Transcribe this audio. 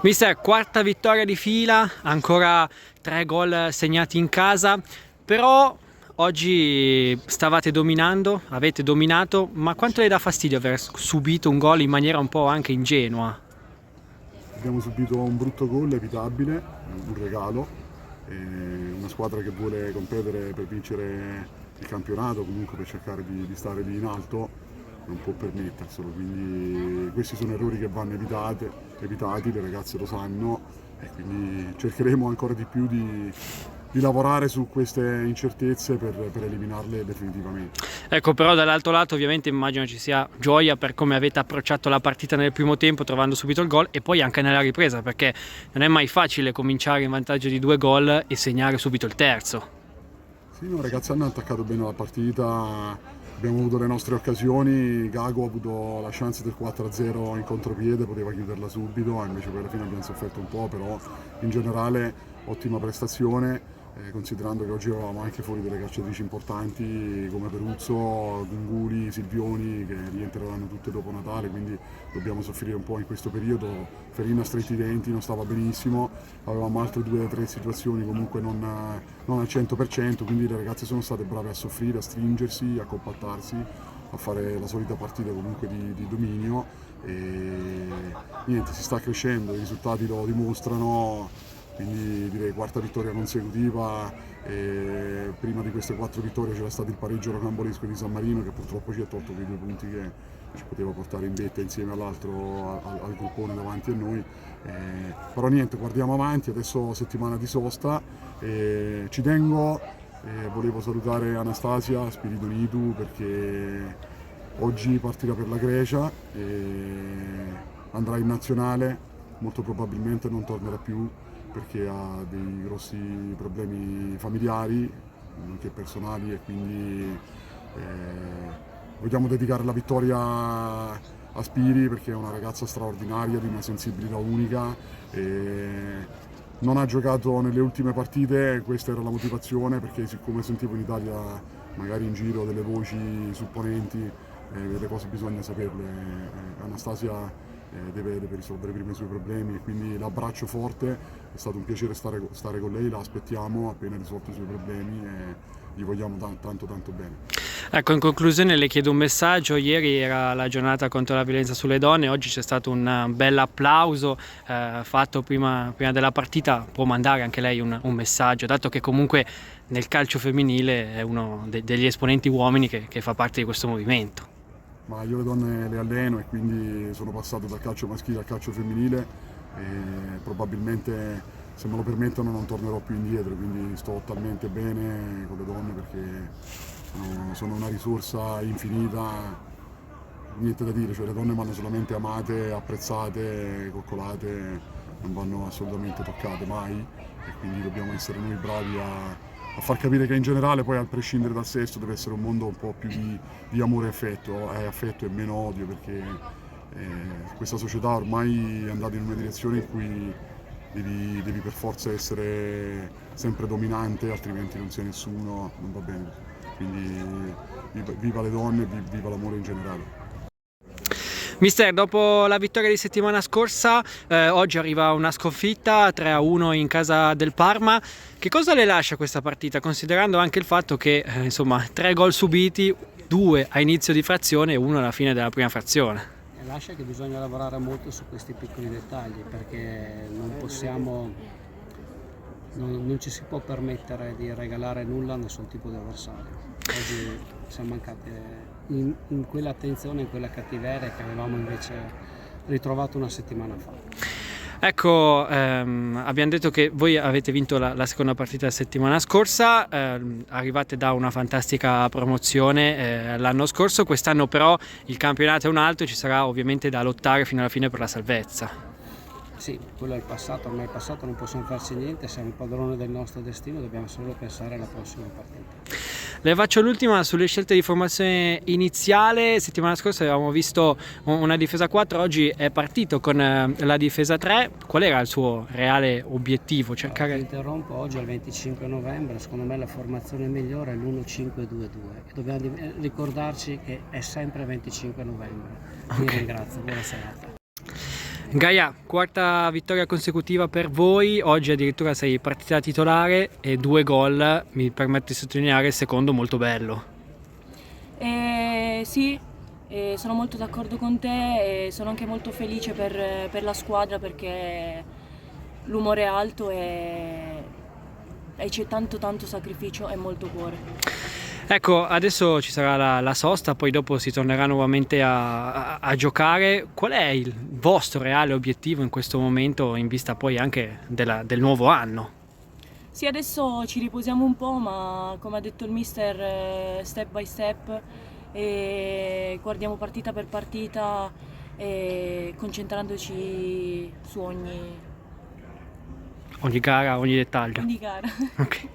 Mister, quarta vittoria di fila, ancora 3 gol segnati in casa, però oggi stavate dominando, avete dominato, ma quanto le dà fastidio aver subito un gol in maniera un po' anche ingenua? Abbiamo subito un brutto gol evitabile, un regalo, una squadra che vuole competere per vincere il campionato, comunque per cercare di stare lì in alto, non può permetterselo, quindi questi sono errori che vanno evitati, le ragazze lo sanno e quindi cercheremo ancora di più di lavorare su queste incertezze per eliminarle definitivamente. Ecco, però dall'altro lato ovviamente immagino ci sia gioia per come avete approcciato la partita nel primo tempo trovando subito il gol e poi anche nella ripresa, perché non è mai facile cominciare in vantaggio di 2 gol e segnare subito il terzo. Sì, no, i ragazzi hanno attaccato bene la partita, abbiamo avuto le nostre occasioni, Gago ha avuto la chance del 4-0 in contropiede, poteva chiuderla subito, invece poi alla fine abbiamo sofferto un po', però in generale ottima prestazione, considerando che oggi avevamo anche fuori delle calciatrici importanti come Peruzzo, Gunguli, Silvioni che rientreranno tutte dopo Natale, quindi dobbiamo soffrire un po' in questo periodo. Ferina stretti i denti, non stava benissimo, avevamo altre 2 o 3 situazioni comunque non al 100%, quindi le ragazze sono state brave a soffrire, a stringersi, a compattarsi, a fare la solita partita comunque di dominio e niente, si sta crescendo, i risultati lo dimostrano, quindi direi quarta vittoria consecutiva e prima di queste 4 vittorie c'era stato il pareggio rocambolesco di San Marino che purtroppo ci ha tolto quei 2 punti che ci poteva portare in vetta insieme all'altro, al gruppone davanti a noi. Però niente, guardiamo avanti, adesso settimana di sosta, ci tengo, volevo salutare Anastasia Spiridonitu perché oggi partirà per la Grecia, andrà in nazionale, molto probabilmente non tornerà più perché ha dei grossi problemi familiari, anche personali e quindi vogliamo dedicare la vittoria a Spiri perché è una ragazza straordinaria, di una sensibilità unica. Non ha giocato nelle ultime partite, questa era la motivazione perché siccome sentivo in Italia magari in giro delle voci supponenti, le cose bisogna saperle. Anastasia deve risolvere prima i suoi problemi e quindi l'abbraccio forte, è stato un piacere stare con lei, la aspettiamo appena risolto i suoi problemi e gli vogliamo tanto bene. Ecco, in conclusione le chiedo un messaggio. Ieri era la giornata contro la violenza sulle donne, oggi c'è stato un bel applauso fatto prima della partita. Può mandare anche lei un messaggio, dato che comunque nel calcio femminile è uno degli esponenti uomini che fa parte di questo movimento. Ma io le donne le alleno e quindi sono passato dal calcio maschile al calcio femminile e probabilmente se me lo permettono non tornerò più indietro, quindi sto talmente bene con le donne perché sono una risorsa infinita, niente da dire, cioè le donne vanno solamente amate, apprezzate, coccolate, non vanno assolutamente toccate mai e quindi dobbiamo essere noi bravi a far capire che in generale poi a prescindere dal sesso deve essere un mondo un po' più di amore e affetto e meno odio perché questa società ormai è andata in una direzione in cui devi per forza essere sempre dominante altrimenti non sei nessuno, non va bene così. Quindi viva le donne, viva l'amore in generale. Mister, dopo la vittoria di settimana scorsa, oggi arriva una sconfitta 3-1 in casa del Parma. Che cosa le lascia questa partita, considerando anche il fatto che insomma 3 gol subiti, 2 a inizio di frazione e 1 alla fine della prima frazione? E lascia che bisogna lavorare molto su questi piccoli dettagli perché non ci si può permettere di regalare nulla a nessun tipo di avversario. Oggi siamo mancate in quell'attenzione, in quella cattiveria che avevamo invece ritrovato una settimana fa. Ecco, abbiamo detto che voi avete vinto la seconda partita la settimana scorsa, arrivate da una fantastica promozione l'anno scorso, quest'anno però il campionato è un altro e ci sarà ovviamente da lottare fino alla fine per la salvezza. Sì, quello è il passato, ormai è passato, non possiamo farci niente, siamo il padrone del nostro destino, dobbiamo solo pensare alla prossima partita. Le faccio l'ultima sulle scelte di formazione iniziale. Settimana scorsa avevamo visto una difesa 4, oggi è partito con la difesa 3. Qual era il suo reale obiettivo? Allora, ti interrompo, oggi è il 25 novembre, secondo me la formazione migliore è l'1-5-2-2 e dobbiamo ricordarci che è sempre 25 novembre. Vi ringrazio, buona serata. Gaia, quarta vittoria consecutiva per voi, oggi addirittura sei partita titolare e 2 gol, mi permetto di sottolineare il secondo molto bello. Sì, sono molto d'accordo con te e sono anche molto felice per la squadra perché l'umore è alto e c'è tanto sacrificio e molto cuore. Ecco, adesso ci sarà la sosta, poi dopo si tornerà nuovamente a giocare. Qual è il vostro reale obiettivo in questo momento in vista poi anche del nuovo anno? Sì, adesso ci riposiamo un po', ma come ha detto il mister, step by step, e guardiamo partita per partita e concentrandoci su Ogni gara, ogni dettaglio. ogni gara. Ok.